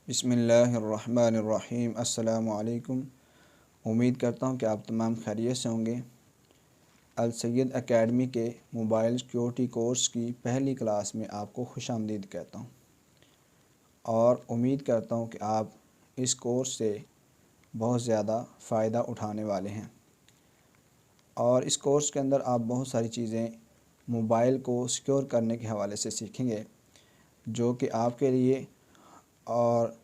बिस्मिल्लाहिर्रहमानिर्रहीम। अस्सलामु अलैकुम। उम्मीद करता हूँ कि आप तमाम खैरियत से होंगे। अल सैयद एकेडमी के मोबाइल सिक्योरिटी कोर्स की पहली क्लास में आपको खुशामदीद कहता हूँ और उम्मीद करता हूँ कि आप इस कोर्स से बहुत ज़्यादा फ़ायदा उठाने वाले हैं। और इस कोर्स के अंदर आप बहुत सारी चीज़ें मोबाइल को सिक्योर करने के हवाले से सीखेंगे, जो कि आपके लिए और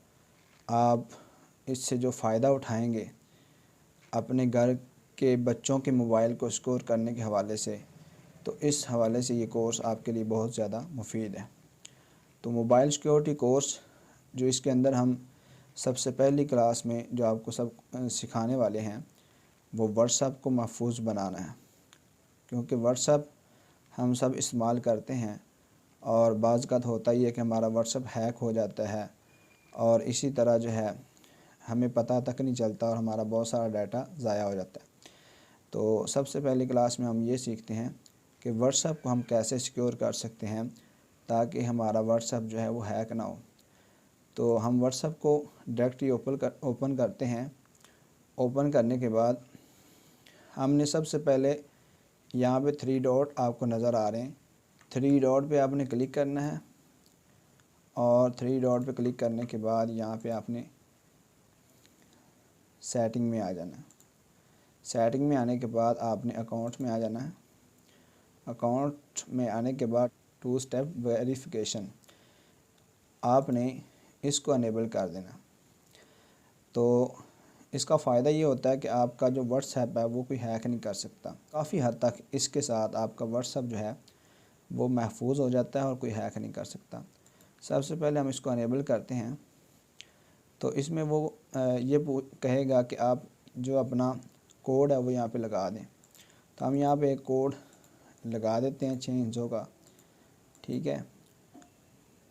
आप इससे जो फ़ायदा उठाएंगे अपने घर के बच्चों के मोबाइल को सिक्योर करने के हवाले से, तो इस हवाले से ये कोर्स आपके लिए बहुत ज़्यादा मुफीद है। तो मोबाइल सिक्योरिटी कोर्स जो इसके अंदर हम सबसे पहली क्लास में जो आपको सब सिखाने वाले हैं वो व्हाट्सएप को महफूज बनाना है, क्योंकि व्हाट्सएप हम सब इस्तेमाल करते हैं और बाज़ होता ही है कि हमारा व्हाट्सएप हैक हो जाता है और इसी तरह जो है हमें पता तक नहीं चलता और हमारा बहुत सारा डाटा ज़ाया हो जाता है। तो सबसे पहली क्लास में हम ये सीखते हैं कि व्हाट्सएप को हम कैसे सिक्योर कर सकते हैं ताकि हमारा व्हाट्सएप जो है वो हैक ना हो। तो हम व्हाट्सएप को डायरेक्टली ओपन करते हैं। ओपन करने के बाद हमने सबसे पहले यहाँ पे 3 डॉट आपको नज़र आ रहे हैं, 3 डॉट पे आपने क्लिक करना है और 3 डॉट पे क्लिक करने के बाद यहाँ पे आपने सेटिंग में आ जाना है। सेटिंग में आने के बाद आपने अकाउंट में आ जाना है। अकाउंट में आने के बाद 2 स्टेप वेरिफिकेशन आपने इसको अनेबल कर देना। तो इसका फ़ायदा ये होता है कि आपका जो व्हाट्सएप है वो कोई हैक नहीं कर सकता। काफ़ी हद तक इसके साथ आपका व्हाट्सएप जो है वो महफूज हो जाता है और कोई हैक नहीं कर सकता। सबसे पहले हम इसको अनेबल करते हैं। तो इसमें वो ये कहेगा कि आप जो अपना कोड है वो यहाँ पे लगा दें। तो हम यहाँ पे एक कोड लगा देते हैं 6 इंचों का, ठीक है।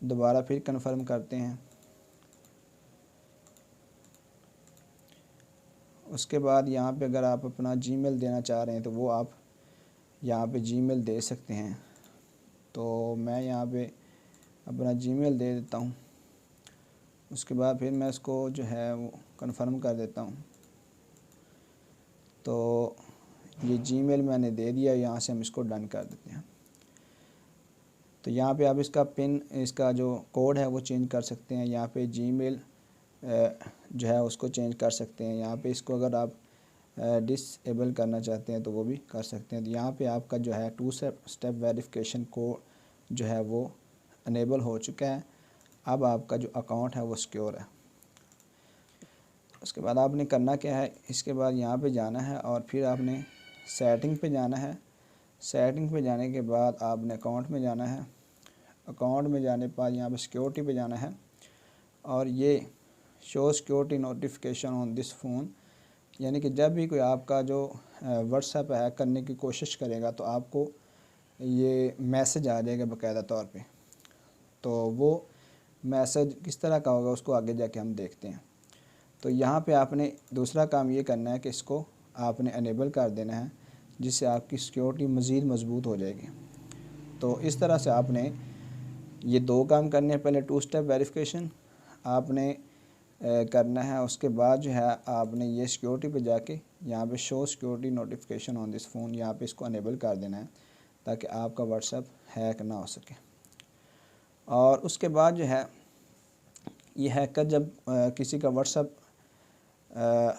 दोबारा फिर कंफर्म करते हैं। उसके बाद यहाँ पे अगर आप अपना जीमेल देना चाह रहे हैं तो वो आप यहाँ पे जीमेल दे सकते हैं। तो मैं यहाँ पे अपना जीमेल दे देता हूँ। उसके बाद फिर मैं इसको जो है वो कंफर्म कर देता हूँ। तो ये जीमेल मैंने दे दिया, यहाँ से हम इसको डन कर देते हैं। तो यहाँ पे आप इसका पिन, इसका जो कोड है वो चेंज कर सकते हैं। यहाँ पे जीमेल जो है उसको चेंज कर सकते हैं। यहाँ पे इसको अगर आप डिसेबल करना चाहते हैं तो वो भी कर सकते हैं। तो यहाँ पे आपका जो है 2 स्टेप वेरिफिकेशन कोड जो है वो अनेबल हो चुका है। अब आपका जो अकाउंट है वो सिक्योर है। उसके बाद आपने करना क्या है, इसके बाद यहाँ पे जाना है और फिर आपने सेटिंग पे जाना है। सेटिंग पे जाने के बाद आपने अकाउंट में जाना है। अकाउंट में जाने के बाद यहाँ पे सिक्योरिटी पे जाना है और ये show security notification on this phone, यानी कि जब भी कोई आपका जो व्हाट्सएप हैक करने की कोशिश करेगा तो आपको ये मैसेज आ जाएगा बाकायदा तौर पे। तो वो मैसेज किस तरह का होगा उसको आगे जाके हम देखते हैं। तो यहाँ पे आपने दूसरा काम ये करना है कि इसको आपने अनेबल कर देना है, जिससे आपकी सिक्योरिटी मज़ीद मज़बूत हो जाएगी। तो इस तरह से आपने ये 2 काम करने हैं। पहले 2 स्टेप वेरिफिकेशन आपने करना है। उसके बाद जो है आपने ये सिक्योरिटी पे जाके यहाँ पे show security notification on this phone, यहाँ पे इसको अनेबल कर देना है ताकि आपका व्हाट्सएप हैक ना हो सके। और उसके बाद जो है ये हैकर जब किसी का व्हाट्सएप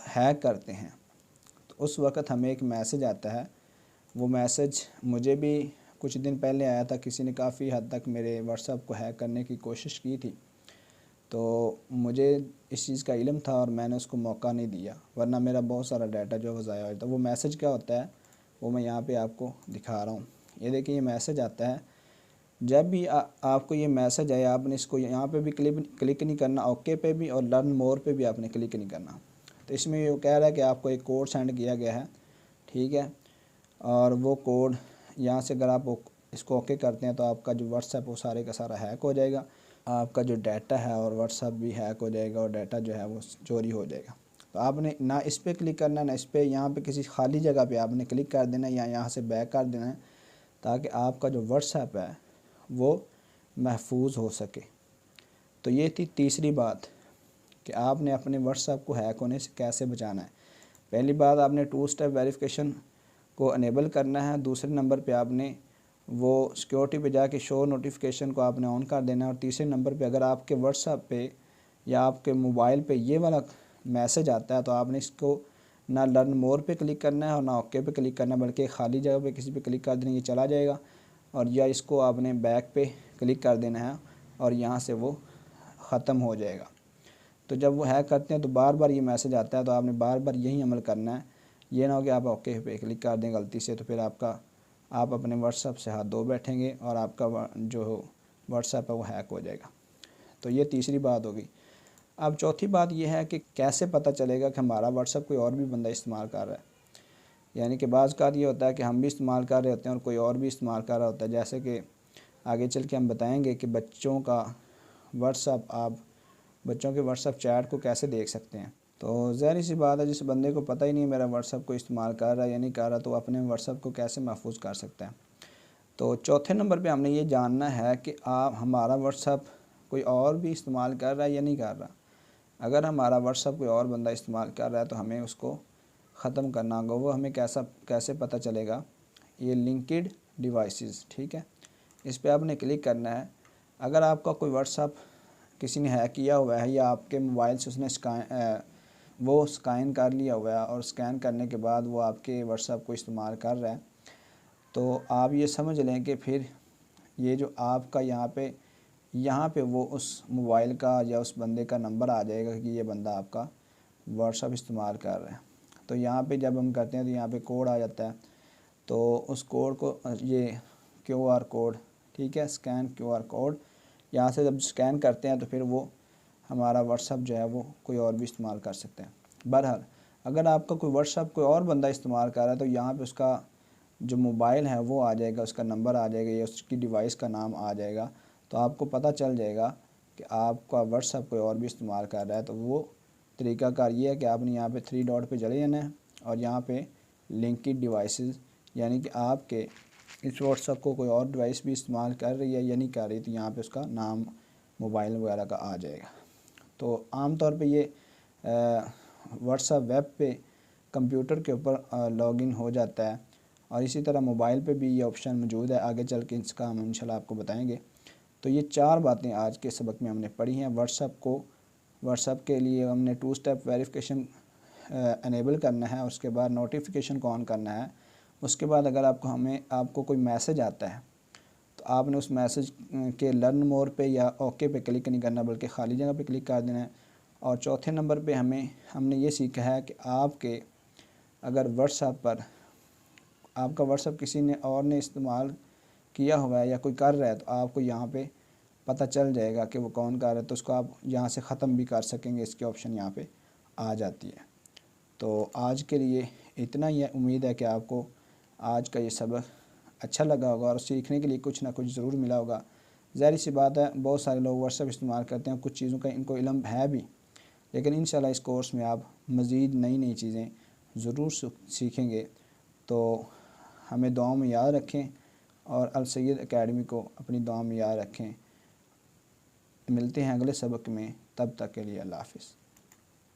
हैक करते हैं तो उस वक़्त हमें एक मैसेज आता है। वो मैसेज मुझे भी कुछ दिन पहले आया था। किसी ने काफ़ी हद तक मेरे व्हाट्सएप को हैक करने की कोशिश की थी, तो मुझे इस चीज़ का इल्म था और मैंने उसको मौका नहीं दिया, वरना मेरा बहुत सारा डाटा जो है ज़ाया हो जाता। वो मैसेज क्या होता है वो मैं यहाँ पे आपको दिखा रहा हूँ। ये देखिए, ये मैसेज आता है। जब भी आपको ये मैसेज आए आपने इसको यहाँ पे भी क्लिक नहीं करना, ओके पे भी और लर्न मोर पे भी आपने क्लिक नहीं करना। तो इसमें ये कह रहा है कि आपको एक कोड सेंड किया गया है, ठीक है। और वो कोड यहाँ से अगर आप इसको ओके करते हैं तो आपका जो व्हाट्सएप वो सारे का सारा हैक हो जाएगा। आपका जो डाटा है और व्हाट्सएप भी हैक हो जाएगा और डाटा जो है वो चोरी हो जाएगा। तो आपने ना इस पर क्लिक करना, ना इस पर, यहाँ पे किसी खाली जगह पे आपने क्लिक कर देना या यहाँ से बैक कर देना है ताकि आपका जो व्हाट्सएप है वो महफूज हो सके। तो ये थी तीसरी बात कि आपने अपने व्हाट्सएप को हैक होने से कैसे बचाना है। पहली बात, आपने 2 स्टेप वेरिफिकेशन को अनेबल करना है। दूसरे नंबर पे आपने वो सिक्योरिटी पे जाके शो नोटिफिकेशन को आपने ऑन कर देना है। और तीसरे नंबर पे अगर आपके व्हाट्सएप पे या आपके मोबाइल पे ये वाला मैसेज आता है तो आपने इसको ना लर्न मोर पे क्लिक करना है और ना ओके पे क्लिक करना है, बल्कि खाली जगह पे किसी पे क्लिक कर देना, ये चला जाएगा। और या इसको आपने बैक पे क्लिक कर देना है और यहाँ से वो ख़त्म हो जाएगा। तो जब वो हैक करते हैं तो बार बार ये मैसेज आता है, तो आपने बार बार यही अमल करना है। ये ना हो कि आप ओके पे क्लिक कर दें गलती से, तो फिर आप अपने व्हाट्सएप से हाथ धो बैठेंगे और आपका जो व्हाट्सएप है वो हैक हो जाएगा। तो ये तीसरी बात होगी। अब चौथी बात ये है कि कैसे पता चलेगा कि हमारा व्हाट्सएप कोई और भी बंदा इस्तेमाल कर रहा है। यानी कि बाज़ का ये होता है कि हम भी इस्तेमाल कर रहे होते हैं और कोई और भी इस्तेमाल कर रहा होता है। जैसे कि आगे चल के हम बताएंगे कि बच्चों का व्हाट्सएप, आप बच्चों के व्हाट्सएप चैट को कैसे देख सकते हैं। तो ज़ाहिर सी बात है, जिस बंदे को पता ही नहीं मेरा व्हाट्सएप को इस्तेमाल कर रहा है या नहीं कर रहा, तो अपने व्हाट्सएप को कैसे महफूज कर सकता है। तो चौथे नंबर पे हमने ये जानना है कि आप हमारा व्हाट्सएप कोई और भी इस्तेमाल कर रहा है या नहीं कर रहा। अगर हमारा व्हाट्सएप कोई और बंदा इस्तेमाल कर रहा है तो हमें उसको ख़त्म करना होगा। वो हमें कैसे पता चलेगा, ये लिंक्ड डिवाइसेस, ठीक है, इस पर आपने क्लिक करना है। अगर आपका कोई व्हाट्सएप किसी ने हैक किया हुआ है या आपके मोबाइल से उसने स्कैन कर लिया हुआ है और स्कैन करने के बाद वो आपके व्हाट्सएप को इस्तेमाल कर रहा है, तो आप ये समझ लें कि फिर ये जो आपका यहाँ पे वो उस मोबाइल का या उस बंदे का नंबर आ जाएगा कि ये बंदा आपका व्हाट्सएप इस्तेमाल कर रहा है। तो यहाँ पे जब हम करते हैं तो यहाँ पे कोड आ जाता है, तो उस कोड को, ये QR कोड, ठीक है, स्कैन QR कोड, यहाँ से जब स्कैन करते हैं तो फिर वो हमारा व्हाट्सएप जो है वो कोई और भी इस्तेमाल कर सकते हैं। बहरहाल, अगर आपका कोई व्हाट्सएप कोई और बंदा इस्तेमाल कर रहा है तो यहाँ पे उसका जो मोबाइल है वो आ जाएगा, उसका नंबर आ जाएगा या उसकी डिवाइस का नाम आ जाएगा। तो आपको पता चल जाएगा कि आपका व्हाट्सएप कोई और भी इस्तेमाल कर रहा है। तो वो तरीक़ाकार ये है कि आपने यहाँ पे 3 डॉट पे चले जाना है और यहाँ पे लिंक्ड डिवाइसेस, यानी कि आपके इस व्हाट्सएप को कोई और डिवाइस भी इस्तेमाल कर रही है या नहीं कर रही, तो यहाँ पे उसका नाम, मोबाइल वगैरह का आ जाएगा। तो आम तौर पे ये व्हाट्सएप वेब पे कंप्यूटर के ऊपर लॉगिन हो जाता है और इसी तरह मोबाइल पे भी ये ऑप्शन मौजूद है। आगे चल के इसका हम इंशाल्लाह आपको बताएंगे। तो ये 4 बातें आज के सबक में हमने पढ़ी हैं। व्हाट्सएप के लिए हमने 2 स्टेप वेरिफिकेशन अनेबल करना है, उसके बाद नोटिफिकेशन को ऑन करना है। उसके बाद अगर आपको कोई मैसेज आता है तो आपने उस मैसेज के लर्न मोर पे या ओके पे क्लिक नहीं करना, बल्कि खाली जगह पे क्लिक कर देना है। और चौथे नंबर पे हमने ये सीखा है कि आपके अगर व्हाट्सएप पर आपका व्हाट्सएप किसी ने और ने इस्तेमाल किया हुआ है या कोई कर रहा है तो आपको यहाँ पे पता चल जाएगा कि वो कौन कर रहा है, तो उसको आप यहाँ से ख़त्म भी कर सकेंगे। इसके ऑप्शन यहाँ पे आ जाती है। तो आज के लिए इतना ही है। उम्मीद है कि आपको आज का ये सबक अच्छा लगा होगा और सीखने के लिए कुछ ना कुछ ज़रूर मिला होगा। ज़ाहिर सी बात है, बहुत सारे लोग व्हाट्सएप इस्तेमाल करते हैं, कुछ चीज़ों का इनको इल्म है भी, लेकिन इंशाल्लाह इस कोर्स में आप मज़ीद नई चीज़ें ज़रूर सीखेंगे। तो हमें दुआओं में याद रखें और अल सैयद एकेडमी को अपनी दुआ में याद रखें। मिलते हैं अगले सबक में, तब तक के लिए अल्लाह हाफ़िज़।